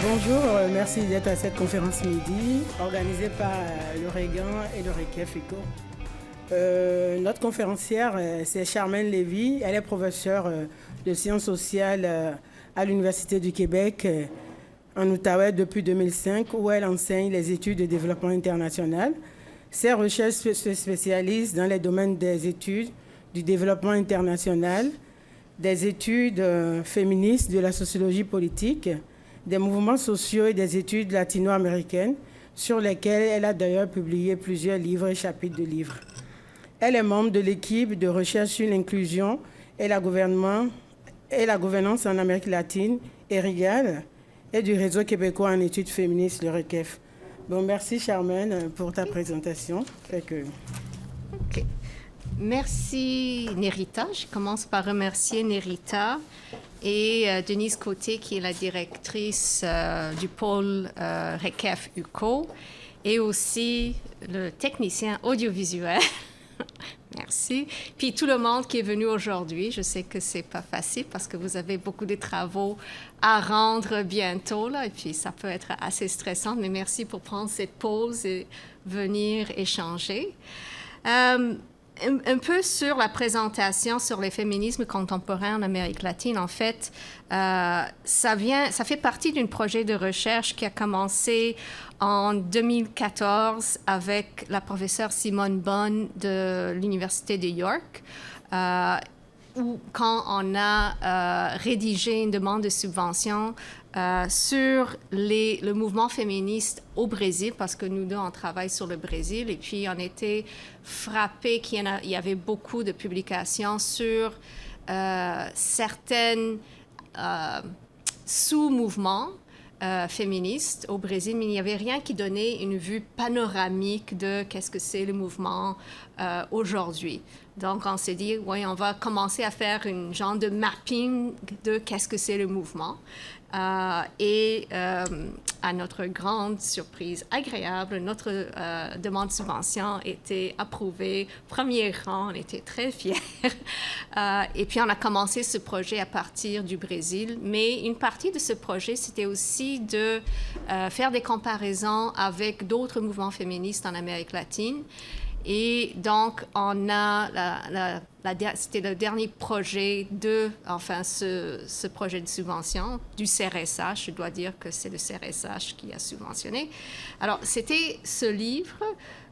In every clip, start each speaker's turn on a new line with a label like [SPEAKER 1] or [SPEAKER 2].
[SPEAKER 1] Bonjour, merci d'être à cette conférence midi organisée par l'Oregan et le RECEF ECO. Notre conférencière, c'est Charmaine Lévy. Elle est professeure de sciences sociales à l'Université du Québec en Outaouais depuis 2005, où elle enseigne les études de développement international. Ses recherches se spécialisent dans les domaines des études du développement international, des études féministes, de la sociologie politique, des mouvements sociaux et des études latino-américaines, sur lesquelles elle a d'ailleurs publié plusieurs livres et chapitres de livres. Elle est membre de l'équipe de recherche sur l'inclusion et la gouvernance en Amérique latine, ERIGAL, et du réseau québécois en études féministes, le RECEF. Bon, merci Charmaine pour ta présentation.
[SPEAKER 2] OK. Merci Nerita. Je commence par remercier Nerita et Denise Côté, qui est la directrice du pôle RECEF UCO, et aussi le technicien audiovisuel. Merci. Puis tout le monde qui est venu aujourd'hui. Je sais que c'est pas facile parce que vous avez beaucoup de travaux à rendre bientôt, là, et puis ça peut être assez stressant, mais merci pour prendre cette pause et venir échanger. Un peu sur la présentation sur les féminismes contemporains en Amérique latine. En fait, ça fait partie d'un projet de recherche qui a commencé en 2014 avec la professeure Simone Bonne de l'Université de York, quand on a rédigé une demande de subvention sur le mouvement féministe au Brésil, parce que nous deux, on travaille sur le Brésil, et puis on était frappés qu'il y avait beaucoup de publications sur certains sous-mouvements féministes au Brésil, mais il n'y avait rien qui donnait une vue panoramique de qu'est-ce que c'est le mouvement aujourd'hui. Donc, on s'est dit, oui, on va commencer à faire une genre de mapping de qu'est-ce que c'est le mouvement. À notre grande surprise agréable, notre demande de subvention était approuvée. Premier rang, on était très fiers. Et puis, on a commencé ce projet à partir du Brésil. Mais une partie de ce projet, c'était aussi de faire des comparaisons avec d'autres mouvements féministes en Amérique latine. Et donc, on a c'était le dernier projet ce projet de subvention du CRSH. Je dois dire que c'est le CRSH qui a subventionné. Alors, c'était ce livre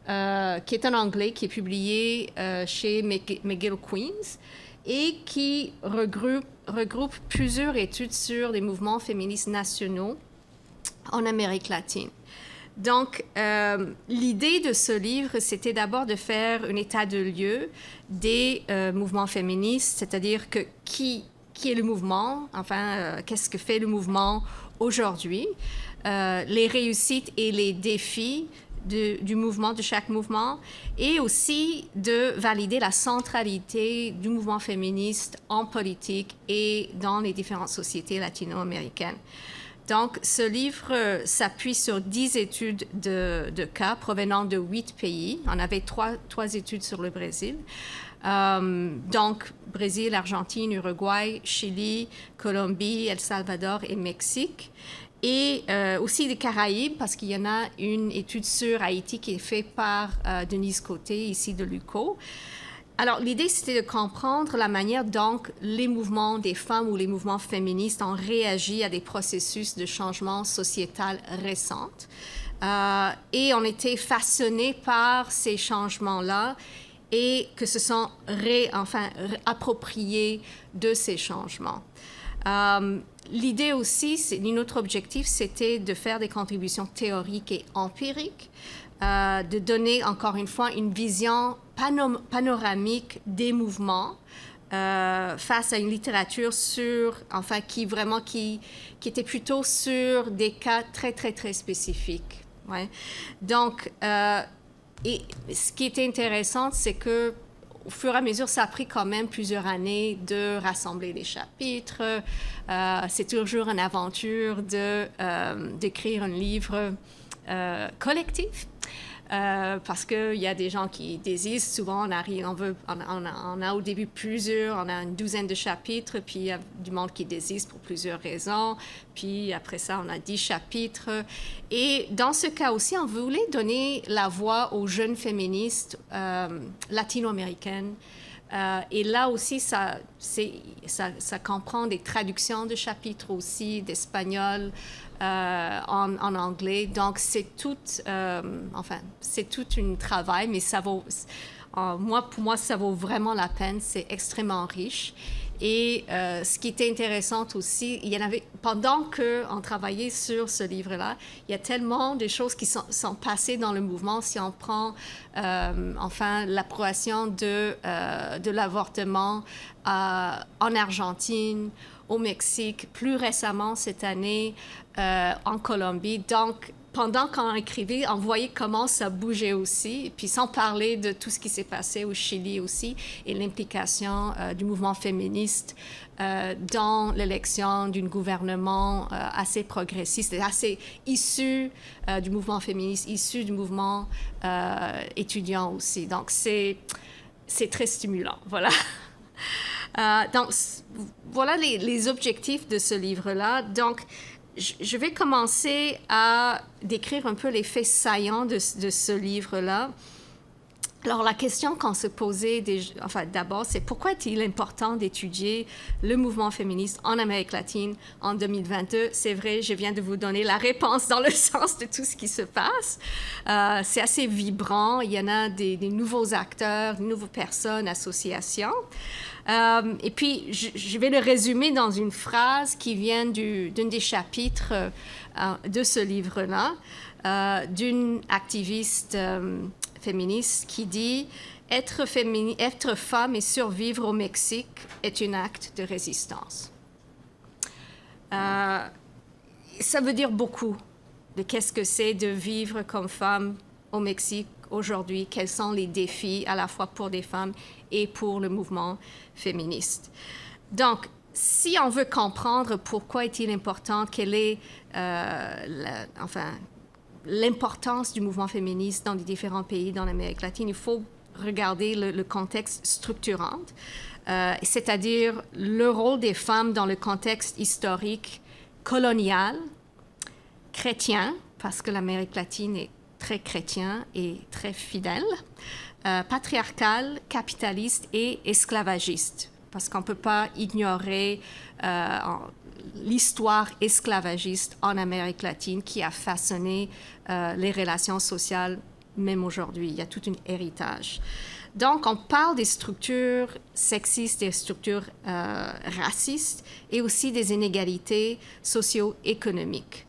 [SPEAKER 2] qui est en anglais, qui est publié chez McGill Queens et qui regroupe plusieurs études sur les mouvements féministes nationaux en Amérique latine. Donc, l'idée de ce livre, c'était d'abord de faire un état de lieu des mouvements féministes, c'est-à-dire que qui est le mouvement, qu'est-ce que fait le mouvement aujourd'hui, les réussites et les défis du mouvement, de chaque mouvement, et aussi de valider la centralité du mouvement féministe en politique et dans les différentes sociétés latino-américaines. Donc, ce livre s'appuie sur 10 études de cas provenant de 8 pays. On avait trois études sur le Brésil. Donc, Brésil, Argentine, Uruguay, Chili, Colombie, El Salvador et Mexique. Et aussi des Caraïbes, parce qu'il y en a une étude sur Haïti qui est faite par Denise Côté, ici de l'UQO. Alors, l'idée, c'était de comprendre la manière dont les mouvements des femmes ou les mouvements féministes ont réagi à des processus de changement sociétal récents. Et on était façonnés par ces changements-là et que se sont appropriés de ces changements. L'idée aussi, notre objectif, c'était de faire des contributions théoriques et empiriques, de donner, encore une fois, une vision panoramique des mouvements face à une littérature qui était plutôt sur des cas très, très, très spécifiques. Ouais. Donc, et ce qui était intéressant, c'est que au fur et à mesure, ça a pris quand même plusieurs années de rassembler les chapitres. C'est toujours une aventure d'écrire un livre collectif. parce qu'il y a des gens qui désistent. Souvent, on a au début on a une douzaine de chapitres, puis il y a du monde qui désiste pour plusieurs raisons. Puis après ça, on a 10 chapitres. Et dans ce cas aussi, on voulait donner la voix aux jeunes féministes latino-américaines. Et là aussi, ça comprend des traductions de chapitres aussi, d'espagnol en anglais. Donc, c'est tout un travail, mais ça vaut... pour moi, ça vaut vraiment la peine. C'est extrêmement riche. Et ce qui était intéressant aussi, il y en avait, pendant qu'on travaillait sur ce livre-là, il y a tellement de choses qui sont passées dans le mouvement. Si on prend, l'approbation de l'avortement en Argentine, au Mexique, plus récemment cette année, en Colombie. Donc, pendant qu'on écrivait, on voyait comment ça bougeait aussi, puis sans parler de tout ce qui s'est passé au Chili aussi, et l'implication du mouvement féministe dans l'élection d'un gouvernement assez progressiste, assez issu du mouvement féministe, issu du mouvement étudiant aussi. Donc, c'est très stimulant, voilà. Donc, voilà les objectifs de ce livre-là. Donc, je vais commencer à décrire un peu les faits saillants de ce livre-là. Alors, la question qu'on se posait d'abord, c'est pourquoi est-il important d'étudier le mouvement féministe en Amérique latine en 2022? C'est vrai, je viens de vous donner la réponse dans le sens de tout ce qui se passe. C'est assez vibrant. Il y en a des nouveaux acteurs, de nouvelles personnes, associations. Et puis, je vais le résumer dans une phrase qui vient d'un des chapitres de ce livre-là, d'une activiste féministe qui dit « Être femme et survivre au Mexique est un acte de résistance ». Ça veut dire beaucoup de qu'est-ce que c'est de vivre comme femme au Mexique aujourd'hui, quels sont les défis à la fois pour des femmes et pour le mouvement féministe. Donc, si on veut comprendre pourquoi est-il important, quelle est l'importance du mouvement féministe dans les différents pays dans l'Amérique latine, il faut regarder le contexte structurant, c'est-à-dire le rôle des femmes dans le contexte historique colonial, chrétien, parce que l'Amérique latine est très chrétien et très fidèle, patriarcal, capitaliste et esclavagiste, parce qu'on ne peut pas ignorer l'histoire esclavagiste en Amérique latine qui a façonné les relations sociales même aujourd'hui. Il y a tout un héritage. Donc, on parle des structures sexistes, des structures racistes et aussi des inégalités socio-économiques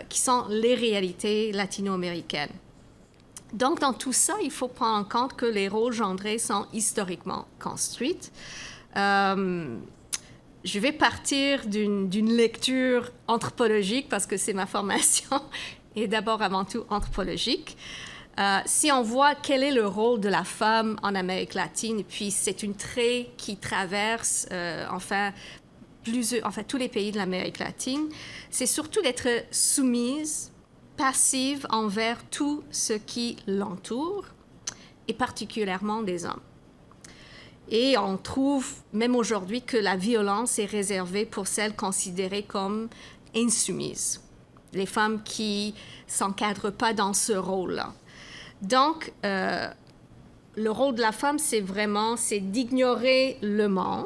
[SPEAKER 2] qui sont les réalités latino-américaines. Donc, dans tout ça, il faut prendre en compte que les rôles genrés sont historiquement construits. Je vais partir d'une lecture anthropologique parce que c'est ma formation et d'abord avant tout anthropologique. Si on voit quel est le rôle de la femme en Amérique latine, puis c'est un trait qui traverse tous les pays de l'Amérique latine, c'est surtout d'être soumise, passive envers tout ce qui l'entoure, et particulièrement des hommes. Et on trouve, même aujourd'hui, que la violence est réservée pour celles considérées comme insoumises, les femmes qui ne s'encadrent pas dans ce rôle-là. Donc, le rôle de la femme, c'est d'ignorer le monde,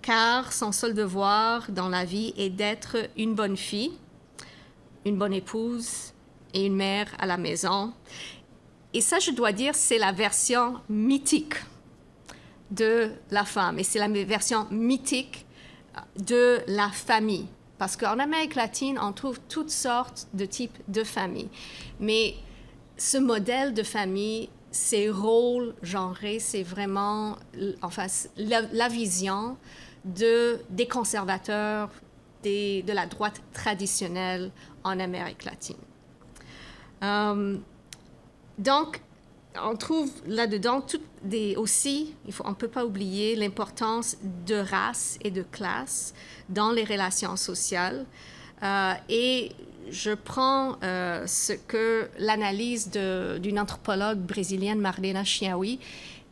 [SPEAKER 2] car son seul devoir dans la vie est d'être une bonne fille, une bonne épouse et une mère à la maison. Et ça, je dois dire, c'est la version mythique de la femme. Et c'est la version mythique de la famille. Parce qu'en Amérique latine, on trouve toutes sortes de types de familles. Mais ce modèle de famille, ces rôles genrés, c'est vraiment la vision des conservateurs, de la droite traditionnelle en Amérique latine. Donc, on trouve là-dedans aussi, on ne peut pas oublier l'importance de race et de classe dans les relations sociales. Et je prends l'analyse d'une anthropologue brésilienne, Marlena Chiaoui,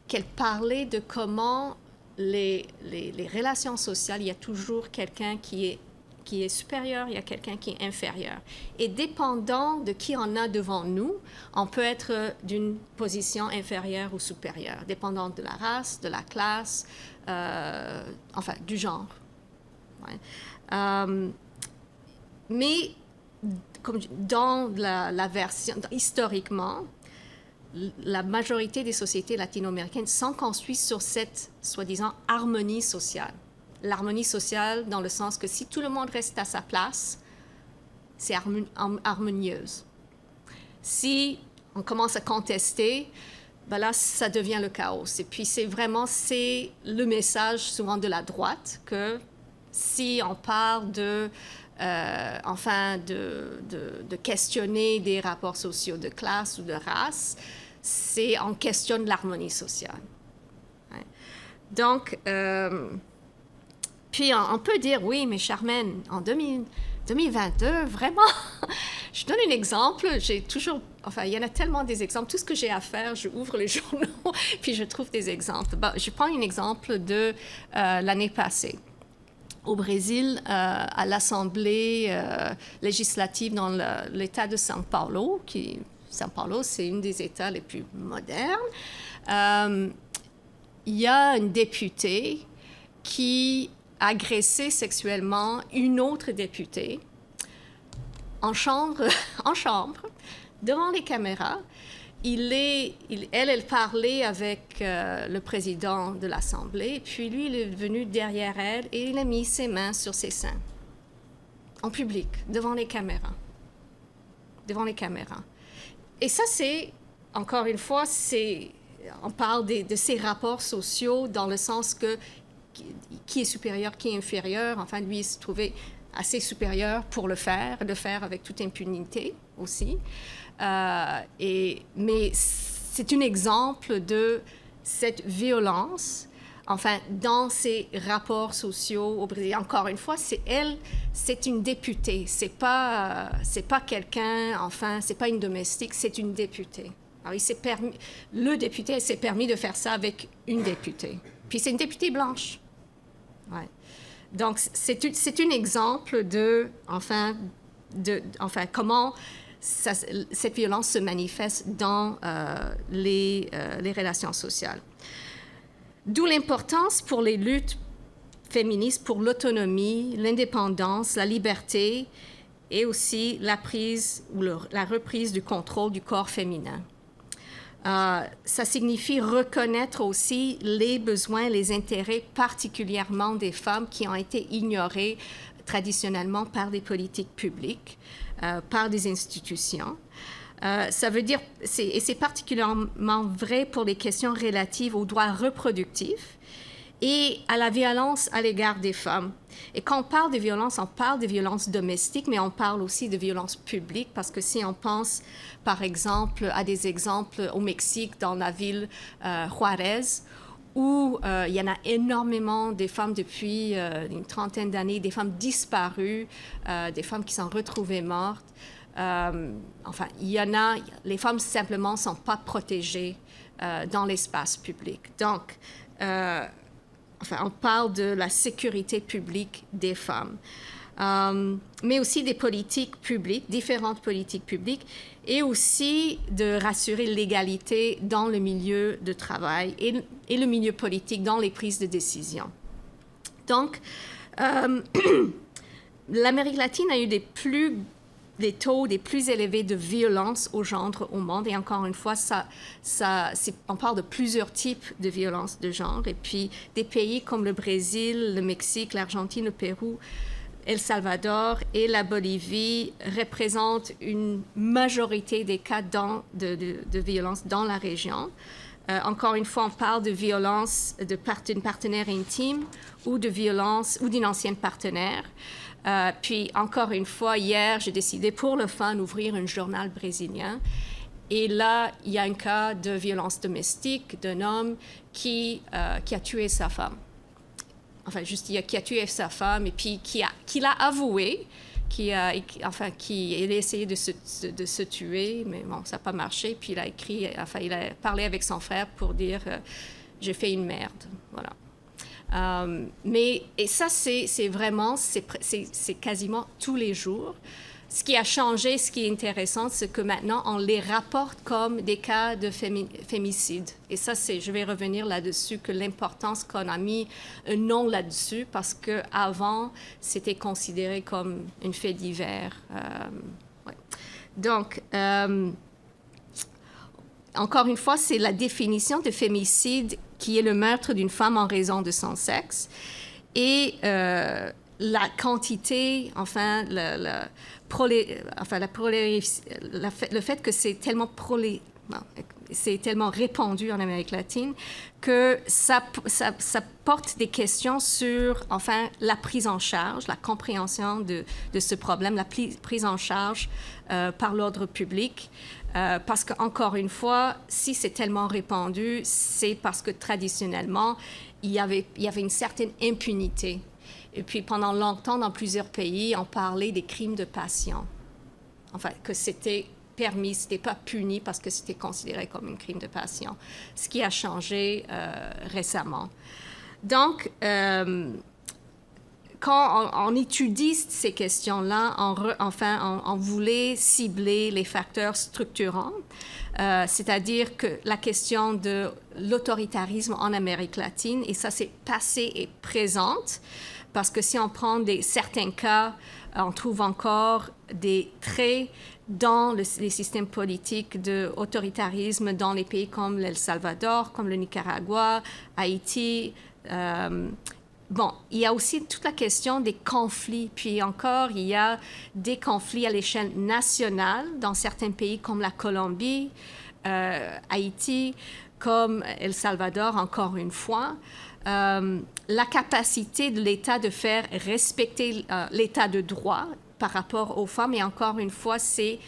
[SPEAKER 2] qu'elle parlait de comment les relations sociales, il y a toujours quelqu'un qui est supérieur, il y a quelqu'un qui est inférieur. Et dépendant de qui on a devant nous, on peut être d'une position inférieure ou supérieure, dépendant de la race, de la classe, enfin, du genre. Ouais. Mais comme dans la version, historiquement, la majorité des sociétés latino-américaines sont construites sur cette, soi-disant, harmonie sociale. L'harmonie sociale dans le sens que si tout le monde reste à sa place, c'est harmonieuse. Si on commence à contester, ben là, ça devient le chaos. Et puis, c'est le message souvent de la droite que si on parle de questionner des rapports sociaux de classe ou de race, on questionne l'harmonie sociale. Ouais. Donc, puis on peut dire, oui, mais Charmaine, en 2022, vraiment, je donne un exemple, il y en a tellement des exemples, tout ce que j'ai à faire, je ouvre les journaux, puis je trouve des exemples. Bon, je prends un exemple de l'année passée. Au Brésil, à l'Assemblée législative dans l'État de São Paulo, São Paulo, c'est un des États les plus modernes, il y a une députée qui a agressé sexuellement une autre députée en chambre, devant les caméras. Elle parlait avec le président de l'Assemblée, puis lui, il est venu derrière elle et il a mis ses mains sur ses seins, en public, devant les caméras. Et ça, c'est, encore une fois, on parle de ces rapports sociaux dans le sens que qui est supérieur, qui est inférieur. Enfin, lui, il se trouvait assez supérieur pour le faire avec toute impunité aussi. Mais c'est un exemple de cette violence, enfin, dans ces rapports sociaux au Brésil. Encore une fois, c'est une députée, c'est pas quelqu'un, enfin, c'est pas une domestique, c'est une députée. Alors, le député s'est permis de faire ça avec une députée. Puis c'est une députée blanche. Ouais. Donc, c'est un exemple de comment cette violence se manifeste dans les relations sociales. D'où l'importance pour les luttes féministes pour l'autonomie, l'indépendance, la liberté et aussi la reprise du contrôle du corps féminin. Ça signifie reconnaître aussi les besoins, les intérêts particulièrement des femmes qui ont été ignorés traditionnellement par des politiques publiques, par des institutions. Ça veut dire, et c'est particulièrement vrai pour les questions relatives aux droits reproductifs et à la violence à l'égard des femmes. Et quand on parle de violence, on parle de violence domestique, mais on parle aussi de violence publique, parce que si on pense, par exemple, à des exemples au Mexique, dans la ville Juarez, où il y en a énormément des femmes depuis une trentaine d'années, des femmes disparues, des femmes qui sont retrouvées mortes. Enfin, les femmes simplement ne sont pas protégées dans l'espace public. Donc, on parle de la sécurité publique des femmes, mais aussi des politiques publiques, différentes politiques publiques, et aussi de rassurer l'égalité dans le milieu de travail et le milieu politique dans les prises de décision. Donc, l'Amérique latine a eu des taux des plus élevés de violence au genre au monde. Et encore une fois, on parle de plusieurs types de violences de genre. Et puis, des pays comme le Brésil, le Mexique, l'Argentine, le Pérou, El Salvador et la Bolivie représentent une majorité des cas de violence dans la région. Encore une fois, on parle de violence d'une partenaire intime ou de violence ou d'une ancienne partenaire. Puis, encore une fois, hier, j'ai décidé pour le fun d'ouvrir un journal brésilien. Et là, il y a un cas de violence domestique d'un homme qui a tué sa femme. Enfin, qui a tué sa femme et puis qui l'a avoué qui a essayé de se tuer, mais bon, ça n'a pas marché. Puis il a parlé avec son frère pour dire j'ai fait une merde, voilà. Et ça, c'est vraiment, c'est quasiment tous les jours. Ce qui a changé, ce qui est intéressant, c'est que maintenant, on les rapporte comme des cas de fémicide. Et ça, je vais revenir là-dessus, que l'importance qu'on a mis un nom là-dessus, parce qu'avant, c'était considéré comme un fait divers. Ouais. Donc, encore une fois, c'est la définition de fémicide qui est le meurtre d'une femme en raison de son sexe. Et la quantité, enfin, le fait que c'est tellement répandu en Amérique latine que ça porte des questions sur, enfin, la prise en charge, la compréhension de ce problème, la prise en charge par l'ordre public. Parce qu'encore une fois, si c'est tellement répandu, c'est parce que traditionnellement, il y avait une certaine impunité. Et puis, pendant longtemps, dans plusieurs pays, on parlait des crimes de passion. Enfin, que c'était permis, c'était pas puni parce que c'était considéré comme un crime de passion. Ce qui a changé récemment. Donc, quand on étudie ces questions-là, on voulait cibler les facteurs structurants, c'est-à-dire que la question de l'autoritarisme en Amérique latine, et ça c'est passé et présente, parce que si on prend certains cas, on trouve encore des traits dans les systèmes politiques d'autoritarisme dans les pays comme l'El Salvador, comme le Nicaragua, Haïti. Bon, il y a aussi toute la question des conflits. Puis encore, il y a des conflits à l'échelle nationale dans certains pays comme la Colombie, Haïti, comme El Salvador, encore une fois. La capacité de l'État de faire respecter l'État de droit par rapport aux femmes, et encore une fois, c'est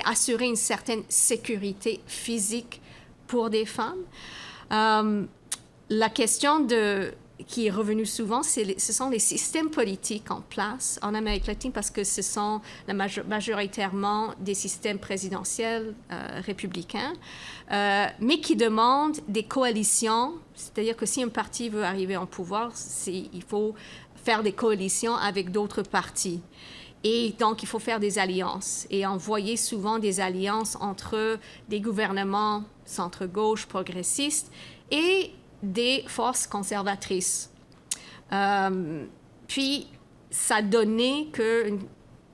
[SPEAKER 2] assurer une certaine sécurité physique pour des femmes. La question qui est revenue souvent, ce sont les systèmes politiques en place en Amérique latine, parce que ce sont majoritairement des systèmes présidentiels républicains, mais qui demandent des coalitions, c'est-à-dire que si un parti veut arriver au pouvoir, il faut faire des coalitions avec d'autres partis. Et donc, il faut faire des alliances. Et on voyait souvent des alliances entre des gouvernements centre-gauche progressistes et des forces conservatrices. Puis, ça donnait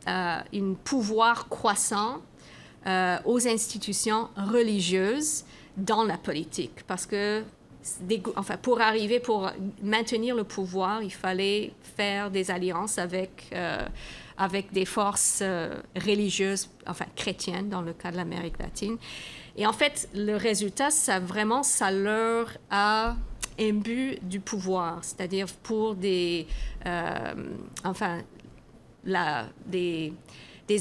[SPEAKER 2] un pouvoir croissant aux institutions religieuses dans la politique. Parce que, pour maintenir le pouvoir, il fallait faire des alliances avec des forces religieuses, chrétiennes, dans le cas de l'Amérique latine. Et en fait, le résultat, ça leur a imbu du pouvoir, c'est-à-dire pour des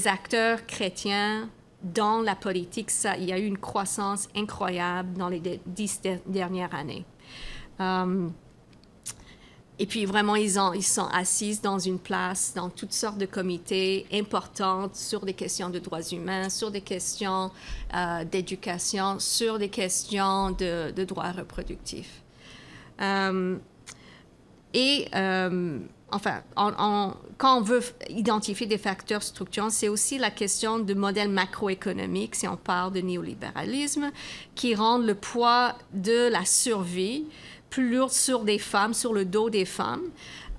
[SPEAKER 2] acteurs chrétiens dans la politique, il y a eu une croissance incroyable dans les 10 dernières années. Et puis vraiment, ils sont assis dans une place, dans toutes sortes de comités importantes sur des questions de droits humains, sur des questions d'éducation, sur des questions de droits reproductifs. Quand on veut identifier des facteurs structurants, c'est aussi la question de modèles macroéconomiques, si on parle de néolibéralisme, qui rendent le poids de la survie plus lourde sur des femmes, sur le dos des femmes.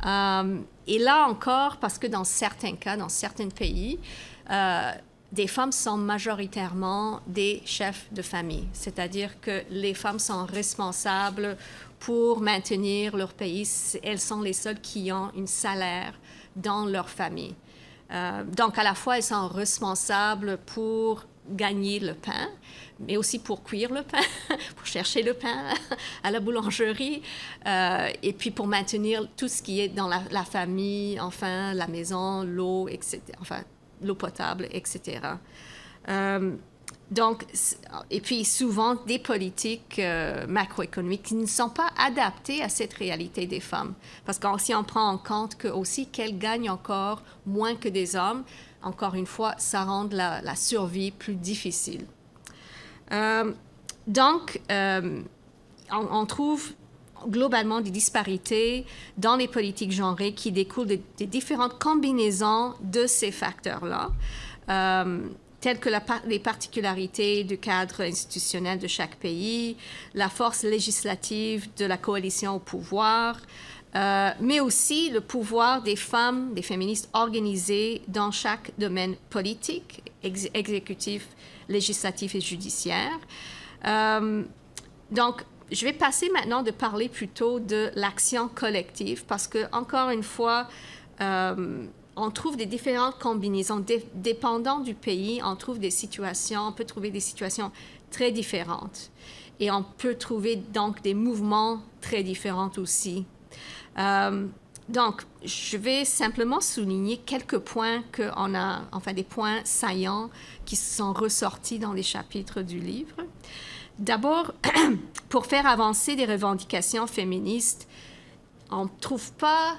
[SPEAKER 2] Et là encore, parce que dans certains cas, dans certains pays, des femmes sont majoritairement des chefs de famille, c'est-à-dire que les femmes sont responsables pour maintenir leur pays. Elles sont les seules qui ont un salaire dans leur famille. Donc, à la fois, elles sont responsables pour gagner le pain, mais aussi pour cuire le pain, pour chercher le pain à la boulangerie, et puis pour maintenir tout ce qui est dans la famille, la maison, l'eau, etc., l'eau potable, etc. Donc, et puis souvent des politiques macroéconomiques qui ne sont pas adaptées à cette réalité des femmes. Parce que si on prend en compte que aussi qu'elles gagnent encore moins que des hommes, encore une fois, ça rend la survie plus difficile. Donc, on trouve globalement des disparités dans les politiques genrées qui découlent des différentes combinaisons de ces facteurs-là. Telles que les particularités du cadre institutionnel de chaque pays, la force législative de la coalition au pouvoir, mais aussi le pouvoir des femmes, des féministes organisées dans chaque domaine politique, exécutif, législatif et judiciaire. Donc, je vais passer maintenant de parler plutôt de l'action collective parce que, encore une fois, on trouve des différentes combinaisons. Dépendant du pays, on peut trouver des situations très différentes. Et on peut trouver donc des mouvements très différents aussi. Donc, je vais simplement souligner quelques points des points saillants qui sont ressortis dans les chapitres du livre. D'abord, pour faire avancer des revendications féministes, on ne trouve pas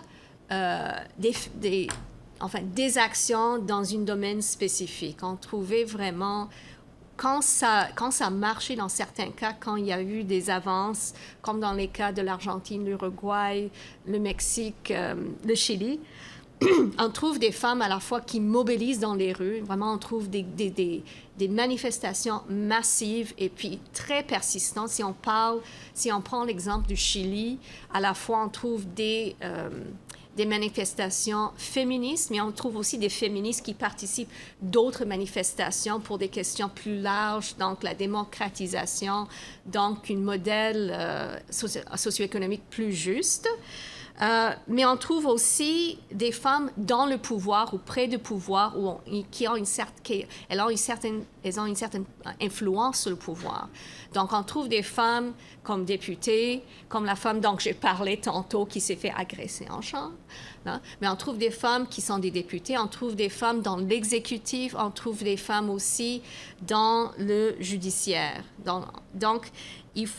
[SPEAKER 2] des actions dans un domaine spécifique. On trouvait vraiment, quand ça marchait dans certains cas, quand il y a eu des avances, comme dans les cas de l'Argentine, l'Uruguay, le Mexique, le Chili, on trouve des femmes à la fois qui mobilisent dans les rues. Vraiment, on trouve des manifestations massives et puis très persistantes. Si on prend l'exemple du Chili, à la fois on trouve des manifestations féministes, mais on trouve aussi des féministes qui participent d'autres manifestations pour des questions plus larges, donc la démocratisation, donc un modèle socio-économique plus juste. Mais on trouve aussi des femmes dans le pouvoir ou près du pouvoir elles ont une certaine influence sur le pouvoir. Donc, on trouve des femmes comme députées, comme la femme dont j'ai parlé tantôt qui s'est fait agresser en chambre. Hein? Mais on trouve des femmes qui sont des députées, on trouve des femmes dans l'exécutif, on trouve des femmes aussi dans le judiciaire. Donc,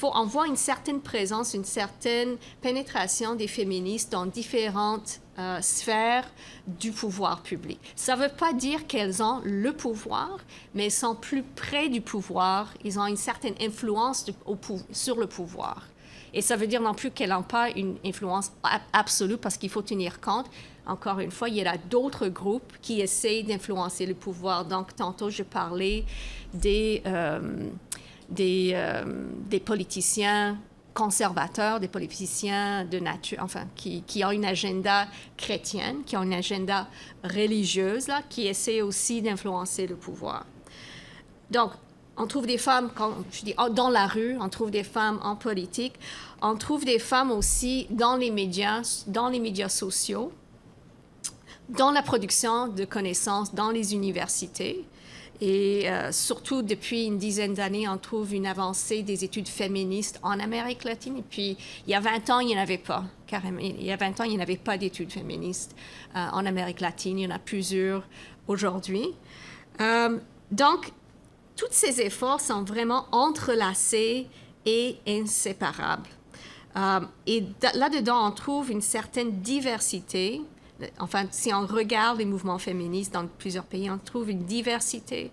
[SPEAKER 2] on voit une certaine présence, une certaine pénétration des féministes dans différentes sphères du pouvoir public. Ça ne veut pas dire qu'elles ont le pouvoir, mais elles sont plus près du pouvoir. Ils ont une certaine influence sur le pouvoir. Et ça veut dire non plus qu'elles n'ont pas une influence absolue, parce qu'il faut tenir compte, encore une fois, il y a d'autres groupes qui essayent d'influencer le pouvoir. Donc, tantôt, je parlais des politiciens conservateurs, des politiciens de nature, enfin, qui ont une agenda chrétienne, qui ont une agenda religieuse, là, qui essaient aussi d'influencer le pouvoir. Donc, on trouve des femmes, comme je dis, dans la rue, on trouve des femmes en politique, on trouve des femmes aussi dans les médias sociaux, dans la production de connaissances, dans les universités. Et surtout, depuis une dizaine d'années, on trouve une avancée des études féministes en Amérique latine. Et puis, il y a 20 ans, il n'y en avait pas, carrément. Il y a 20 ans, il n'y en avait pas d'études féministes en Amérique latine. Il y en a plusieurs aujourd'hui. Donc, tous ces efforts sont vraiment entrelacés et inséparables. Et là-dedans, on trouve une certaine diversité. Enfin, si on regarde les mouvements féministes dans plusieurs pays, on trouve une diversité,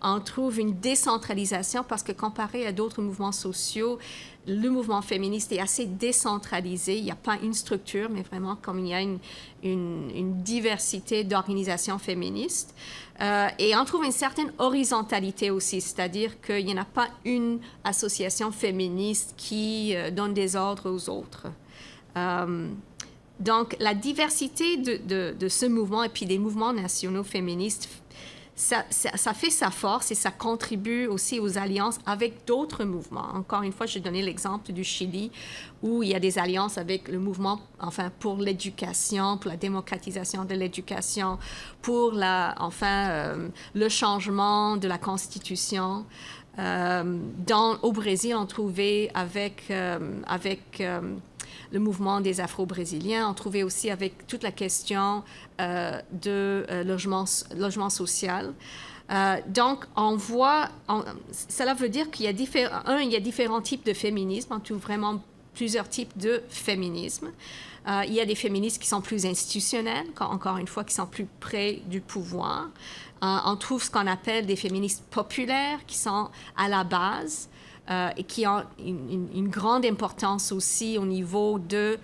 [SPEAKER 2] on trouve une décentralisation, parce que comparé à d'autres mouvements sociaux, le mouvement féministe est assez décentralisé. Il n'y a pas une structure, mais vraiment comme il y a une diversité d'organisations féministes. Et on trouve une certaine horizontalité aussi, c'est-à-dire qu'il n'y en a pas une association féministe qui donne des ordres aux autres. Donc, la diversité de ce mouvement et puis des mouvements nationaux féministes, ça fait sa force et ça contribue aussi aux alliances avec d'autres mouvements. Encore une fois, j'ai donné l'exemple du Chili, où il y a des alliances avec le mouvement, enfin, pour l'éducation, pour la démocratisation de l'éducation, pour le changement de la Constitution. Au Brésil, on trouvait avec le mouvement des Afro-Brésiliens. On trouvait aussi avec toute la question de logement social. Donc, on voit, cela veut dire qu'il y a il y a différents types de féminisme, en tout vraiment plusieurs types de féminisme. Il y a des féministes qui sont plus institutionnels, encore une fois, qui sont plus près du pouvoir. On trouve ce qu'on appelle des féministes populaires, qui sont à la base et qui ont une grande importance aussi au niveau de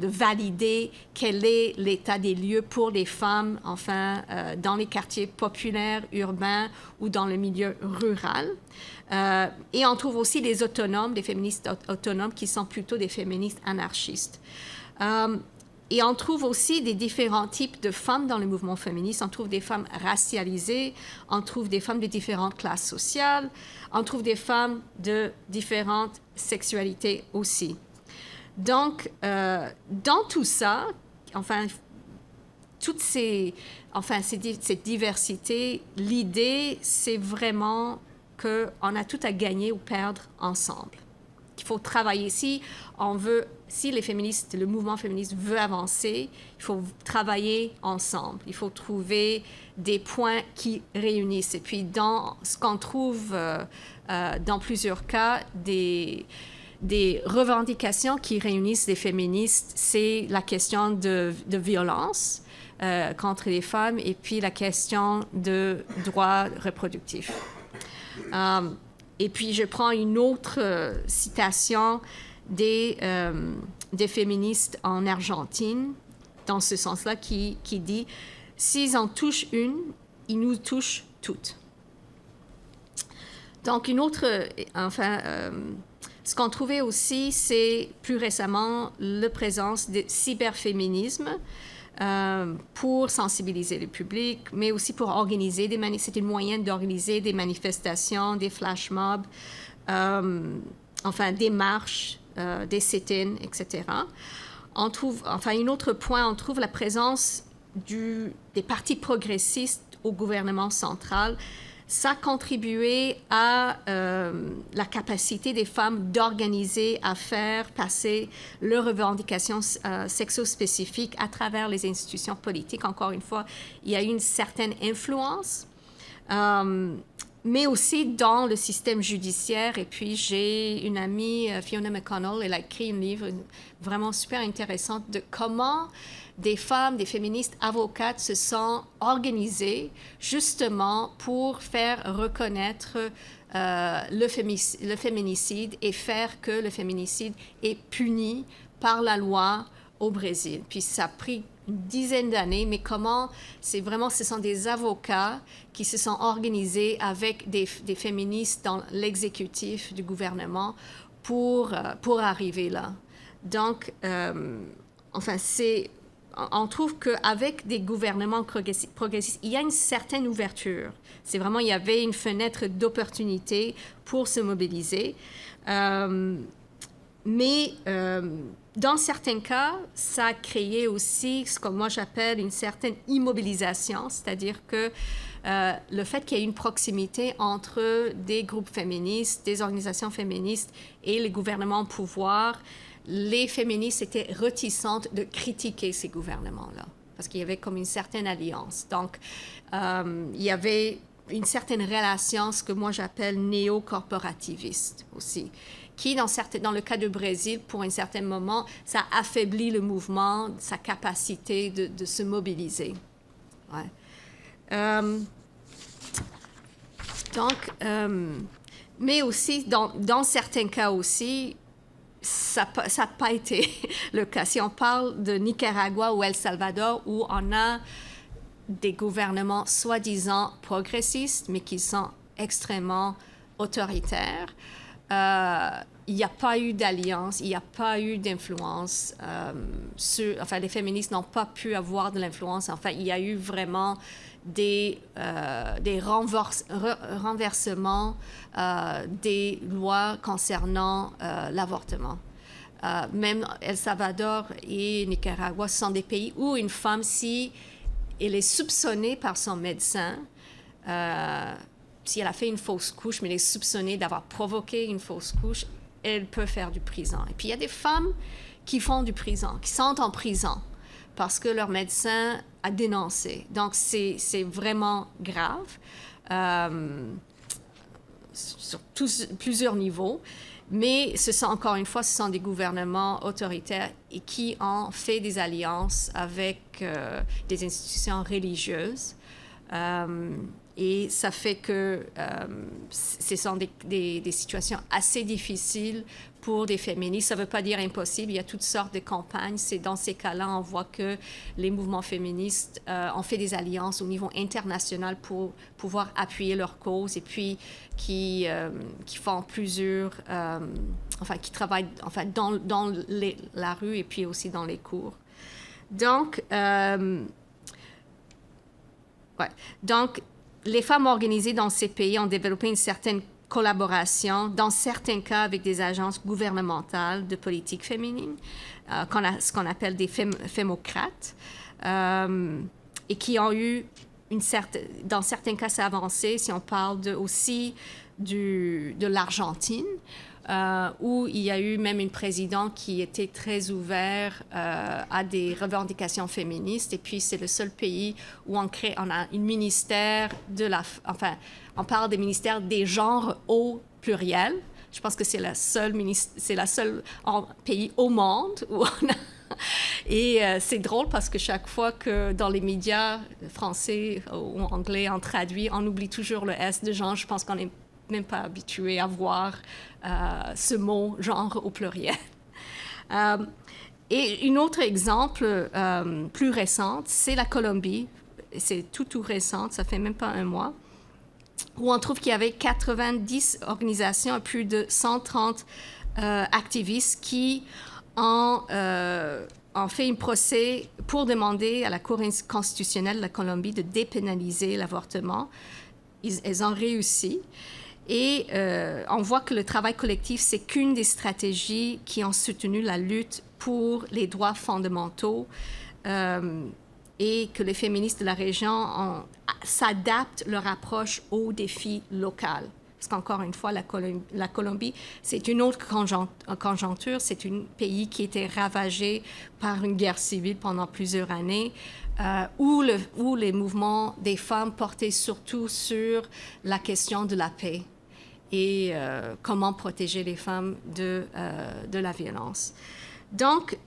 [SPEAKER 2] valider quel est l'état des lieux pour les femmes, enfin, dans les quartiers populaires, urbains ou dans le milieu rural. Et on trouve aussi des autonomes, des féministes autonomes qui sont plutôt des féministes anarchistes. Et on trouve aussi des différents types de femmes dans le mouvement féministe. On trouve des femmes racialisées, on trouve des femmes de différentes classes sociales, on trouve des femmes de différentes sexualités aussi. Donc, dans tout ça, enfin, cette diversité, l'idée, c'est vraiment qu'on a tout à gagner ou perdre ensemble. Il faut travailler. Si le mouvement féministe veut avancer, il faut travailler ensemble. Il faut trouver des points qui réunissent. Et puis, dans ce qu'on trouve dans plusieurs cas, des revendications qui réunissent les féministes, c'est la question de violence contre les femmes et puis la question de droits reproductifs. Et puis, je prends une autre citation des féministes en Argentine, dans ce sens-là, qui dit « S'ils en touchent une, ils nous touchent toutes ». Donc, une autre... ce qu'on trouvait aussi, c'est plus récemment la présence de cyberféminisme pour sensibiliser le public, mais aussi pour organiser c'était une moyen d'organiser des manifestations, des flash mobs, des marches, des sit-ins, etc. On trouve, un autre point, on trouve la présence des partis progressistes au gouvernement central. Ça a contribué à la capacité des femmes d'organiser, à faire passer leurs revendications sexo-spécifiques à travers les institutions politiques. Encore une fois, il y a eu une certaine influence, mais aussi dans le système judiciaire. Et puis, j'ai une amie, Fiona McConnell, elle a écrit un livre vraiment super intéressant de comment des femmes, des féministes avocates se sont organisées justement pour faire reconnaître le féminicide et faire que le féminicide est puni par la loi au Brésil. Puis ça a pris une dizaine d'années, mais ce sont des avocats qui se sont organisés avec des féministes dans l'exécutif du gouvernement pour arriver là. Donc, on trouve qu'avec des gouvernements progressistes, il y a une certaine ouverture. C'est vraiment, il y avait une fenêtre d'opportunité pour se mobiliser. Mais dans certains cas, ça a créé aussi ce que moi j'appelle une certaine immobilisation, c'est-à-dire que le fait qu'il y ait une proximité entre des groupes féministes, des organisations féministes et les gouvernements au pouvoir, les féministes étaient réticentes de critiquer ces gouvernements-là, parce qu'il y avait comme une certaine alliance. Donc, il y avait une certaine relation, ce que moi j'appelle néo-corporativiste aussi, qui, dans le cas du Brésil, pour un certain moment, ça affaiblit le mouvement, sa capacité de se mobiliser. Ouais. Mais aussi, dans certains cas aussi, ça n'a pas été le cas. Si on parle de Nicaragua ou El Salvador, où on a des gouvernements soi-disant progressistes, mais qui sont extrêmement autoritaires, il n'y a pas eu d'alliance, il n'y a pas eu d'influence. Les féministes n'ont pas pu avoir de l'influence. Il y a eu vraiment des renversements des lois concernant l'avortement. Même El Salvador et Nicaragua sont des pays où une femme, si elle est soupçonnée par son médecin, si elle a fait une fausse couche, mais elle est soupçonnée d'avoir provoqué une fausse couche, elle peut faire du prison. Et puis, il y a des femmes qui font du prison, qui sont en prison parce que leur médecin a dénoncé. Donc, c'est vraiment grave sur plusieurs niveaux. Mais encore une fois, ce sont des gouvernements autoritaires et qui ont fait des alliances avec des institutions religieuses. Et ça fait que ce sont des situations assez difficiles pour des féministes. Ça ne veut pas dire impossible, il y a toutes sortes de campagnes. C'est dans ces cas-là, on voit que les mouvements féministes ont fait des alliances au niveau international pour pouvoir appuyer leur cause et puis qui font plusieurs... qui travaillent dans la rue et puis aussi dans les cours. Donc, les femmes organisées dans ces pays ont développé une certaine collaboration, dans certains cas avec des agences gouvernementales de politique féminine, ce qu'on appelle des fémocrates, et qui ont eu dans certains cas, c'est avancé, si on parle aussi de l'Argentine, où il y a eu même une présidente qui était très ouverte à des revendications féministes. Et puis, c'est le seul pays où on a un ministère on parle des ministères des genres au pluriel. Je pense que c'est la seule pays au monde où on a... Et c'est drôle parce que chaque fois que dans les médias français ou anglais, on traduit, on oublie toujours le S de genre. Je pense qu'on n'est même pas habitué à voir ce mot genre au pluriel. Et un autre exemple plus récent, c'est la Colombie. C'est tout récent, ça fait même pas un mois, où on trouve qu'il y avait 90 organisations et plus de 130 activistes qui ont fait un procès pour demander à la Cour constitutionnelle de la Colombie de dépénaliser l'avortement. Elles ont réussi. Et on voit que le travail collectif, c'est qu'une des stratégies qui ont soutenu la lutte pour les droits fondamentaux et que les féministes de la région s'adaptent leur approche aux défis locaux. Parce qu'encore une fois, la Colombie, c'est une autre conjoncture. C'est un pays qui était ravagé par une guerre civile pendant plusieurs années, où les mouvements des femmes portaient surtout sur la question de la paix et comment protéger les femmes de la violence. Donc,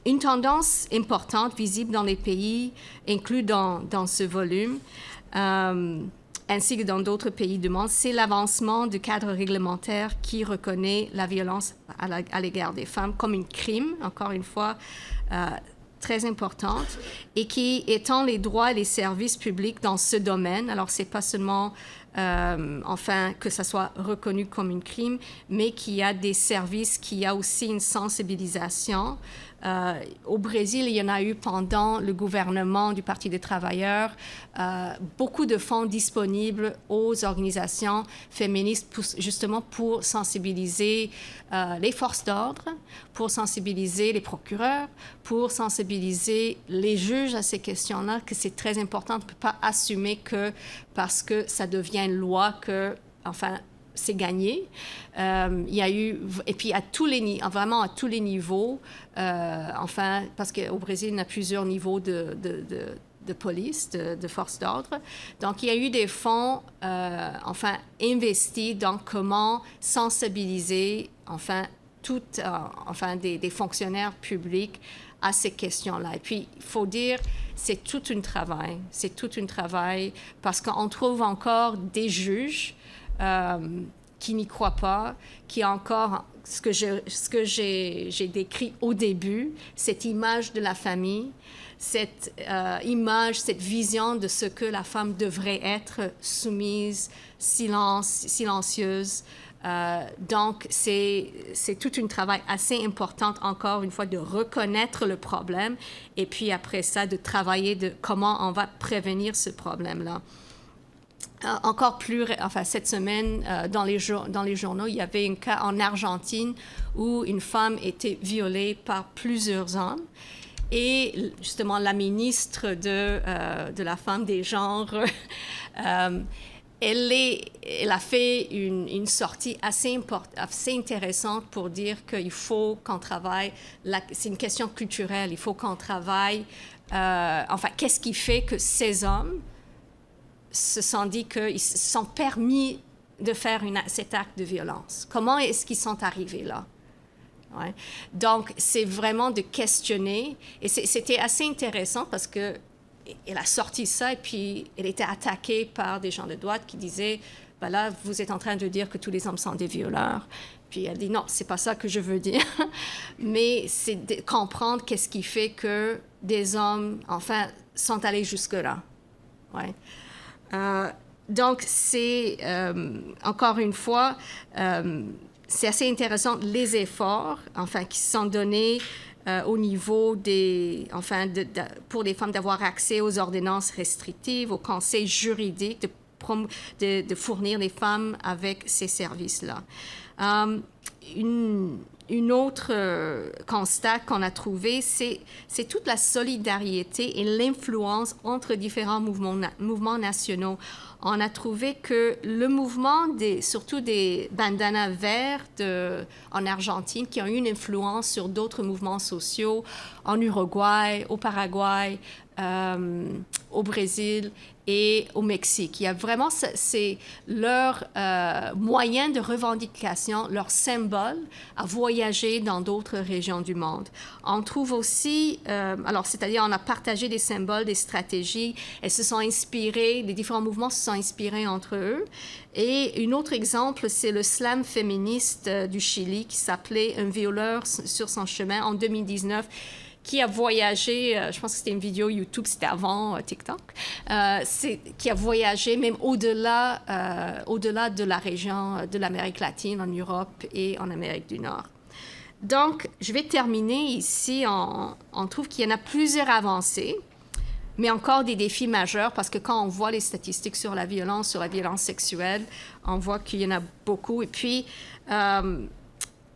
[SPEAKER 2] une tendance importante visible dans les pays inclus dans ce volume, ainsi que dans d'autres pays du monde, c'est l'avancement du cadre réglementaire qui reconnaît la violence à l'égard des femmes comme un crime, encore une fois, très importante, et qui étend les droits et les services publics dans ce domaine. Alors, c'est pas seulement que ça soit reconnu comme un crime, mais qu'il y a des services, qu'il y a aussi une sensibilisation. Au Brésil, il y en a eu pendant le gouvernement du Parti des travailleurs, beaucoup de fonds disponibles aux organisations féministes justement pour sensibiliser les forces d'ordre, pour sensibiliser les procureurs, pour sensibiliser les juges à ces questions-là, que c'est très important. On ne peut pas assumer que parce que ça devient une loi que, c'est gagné. Il y a eu, et puis vraiment à tous les niveaux, parce qu'au Brésil, il y a plusieurs niveaux de police, de forces d'ordre. Donc, il y a eu des fonds, investis dans comment sensibiliser, des fonctionnaires publics à ces questions-là. Et puis, il faut dire, c'est tout un travail, parce qu'on trouve encore des juges qui n'y croient pas, qui ont encore ce que j'ai décrit au début, cette image de la famille, cette image, cette vision de ce que la femme devrait être, soumise, silencieuse. Donc, c'est tout un travail assez important, encore une fois, de reconnaître le problème et puis après ça, de travailler de comment on va prévenir ce problème-là. Encore plus, cette semaine, dans les journaux, il y avait un cas en Argentine où une femme était violée par plusieurs hommes. Et justement, la ministre de la femme, des genres, elle a fait une sortie assez intéressante pour dire qu'il faut qu'on travaille, c'est une question culturelle, il faut qu'on travaille, enfin, qu'est-ce qui fait que ces hommes se sont dit qu'ils se sont permis de faire cet acte de violence? Comment est-ce qu'ils sont arrivés là? Ouais. Donc, c'est vraiment de questionner, et c'était assez intéressant parce que elle a sorti ça et puis elle était attaquée par des gens de droite qui disaient ben là, vous êtes en train de dire que tous les hommes sont des violeurs. Puis elle dit non, c'est pas ça que je veux dire. Mais c'est de comprendre qu'est-ce qui fait que des hommes, enfin, sont allés jusque-là. Ouais. Donc, c'est, encore une fois, c'est assez intéressant les efforts, enfin, qui sont donnés au niveau des, enfin, pour les femmes d'avoir accès aux ordonnances restrictives, aux conseils juridiques, de fournir les femmes avec ces services-là. Une autre constat qu'on a trouvé, c'est toute la solidarité et l'influence entre différents mouvements nationaux. On a trouvé que le mouvement, surtout des bandanas verts en Argentine, qui ont eu une influence sur d'autres mouvements sociaux en Uruguay, au Paraguay, au Brésil et au Mexique. Il y a vraiment, c'est leur moyen de revendication, leur symbole à voyager dans d'autres régions du monde. On trouve aussi, alors c'est-à-dire on a partagé des symboles, des stratégies, elles se sont inspirées, les différents mouvements se sont inspirés entre eux. Et un autre exemple, c'est le slam féministe du Chili qui s'appelait « Un violeur sur son chemin » en 2019, qui a voyagé, je pense que c'était une vidéo YouTube, c'était avant TikTok, qui a voyagé même au-delà de la région de l'Amérique latine, en Europe et en Amérique du Nord. Donc, je vais terminer ici. On trouve qu'il y en a plusieurs avancées, mais encore des défis majeurs, parce que quand on voit les statistiques sur la violence sexuelle, on voit qu'il y en a beaucoup. Et puis,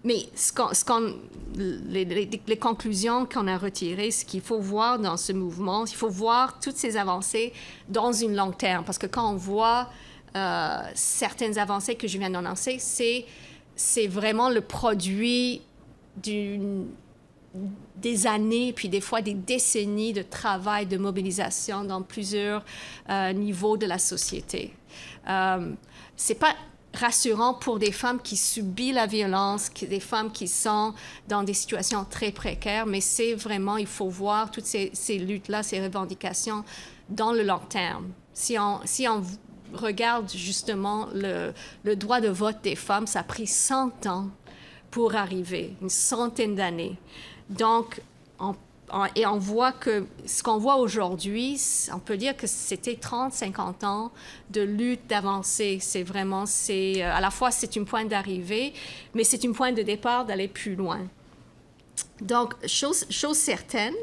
[SPEAKER 2] mais les conclusions qu'on a retirées, ce qu'il faut voir dans ce mouvement, il faut voir toutes ces avancées dans une longue terme. Parce que quand on voit certaines avancées que je viens d'annoncer, c'est vraiment le produit des années, puis des fois des décennies de travail, de mobilisation dans plusieurs niveaux de la société. C'est pas rassurant pour des femmes qui subissent la violence, des femmes qui sont dans des situations très précaires, mais c'est vraiment, il faut voir toutes ces luttes-là, ces revendications dans le long terme. Si on regarde justement le droit de vote des femmes, ça a pris 100 ans pour arriver, une centaine d'années. Donc, on voit que ce qu'on voit aujourd'hui, on peut dire que c'était 30-50 ans de lutte, d'avancée. C'est vraiment, à la fois, c'est un point d'arrivée, mais c'est un point de départ d'aller plus loin. Donc, chose certaine,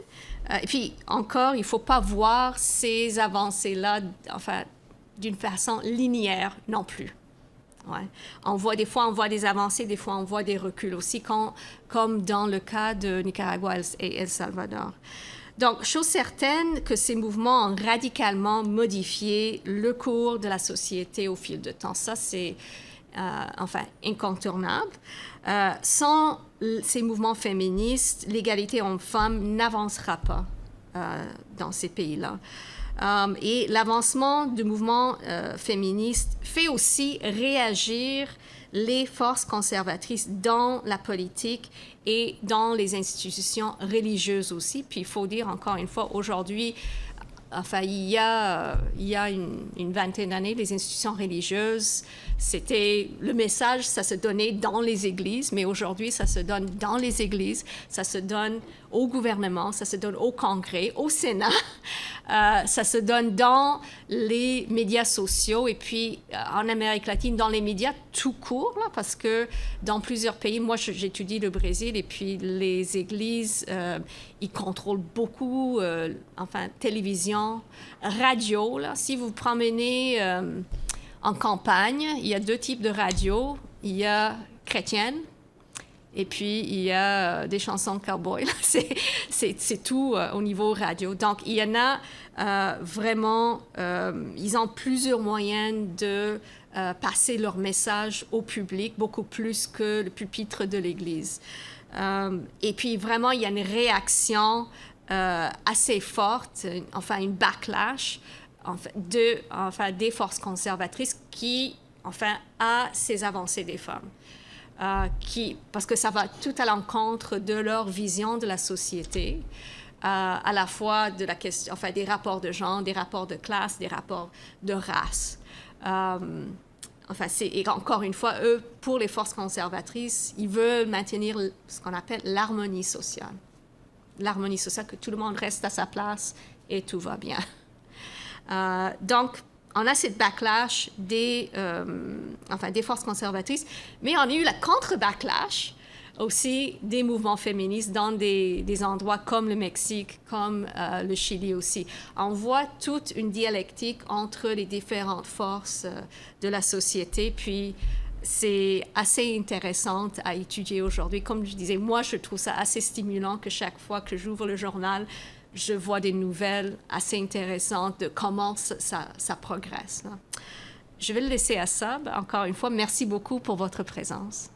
[SPEAKER 2] et puis encore, il ne faut pas voir ces avancées-là, enfin, d'une façon linéaire non plus. Ouais. Des fois, on voit des avancées, des fois, on voit des reculs aussi, comme dans le cas de Nicaragua et El Salvador. Donc, chose certaine que ces mouvements ont radicalement modifié le cours de la société au fil du temps. Ça, c'est enfin incontournable. Sans ces mouvements féministes, l'égalité homme-femme n'avancera pas dans ces pays-là. Et l'avancement du mouvement féministe fait aussi réagir les forces conservatrices dans la politique et dans les institutions religieuses aussi. Puis il faut dire encore une fois, aujourd'hui, enfin, il y a une vingtaine d'années, les institutions religieuses, c'était le message, ça se donnait dans les églises, mais aujourd'hui, ça se donne dans les églises, ça se donne au gouvernement, ça se donne au Congrès, au Sénat, ça se donne dans les médias sociaux et puis en Amérique latine, dans les médias tout court, là, parce que dans plusieurs pays, moi j'étudie le Brésil et puis les églises, ils contrôlent beaucoup, enfin, télévision, radio, là. Si vous promenez en campagne, il y a deux types de radio. Il y a chrétienne Et puis, il y a des chansons de cowboy. C'est tout au niveau radio. Donc, il y en a vraiment... ils ont plusieurs moyens de passer leur message au public, beaucoup plus que le pupitre de l'Église. Et puis, vraiment, il y a une réaction assez forte, une backlash, des forces conservatrices qui, a ces avancées des femmes. Parce que ça va tout à l'encontre de leur vision de la société, à la fois de la question, des rapports de genre, des rapports de classe, des rapports de race. Et encore une fois, eux, pour les forces conservatrices, ils veulent maintenir ce qu'on appelle l'harmonie sociale. L'harmonie sociale, que tout le monde reste à sa place et tout va bien. Donc, on a cette backlash des forces conservatrices, mais on a eu la contre-backlash aussi des mouvements féministes dans des endroits comme le Mexique, comme le Chili aussi. On voit toute une dialectique entre les différentes forces de la société, puis c'est assez intéressant à étudier aujourd'hui. Comme je disais, moi, je trouve ça assez stimulant que chaque fois que j'ouvre le journal, je vois des nouvelles assez intéressantes de comment ça progresse. Là. Je vais le laisser à Sab. Encore une fois, merci beaucoup pour votre présence.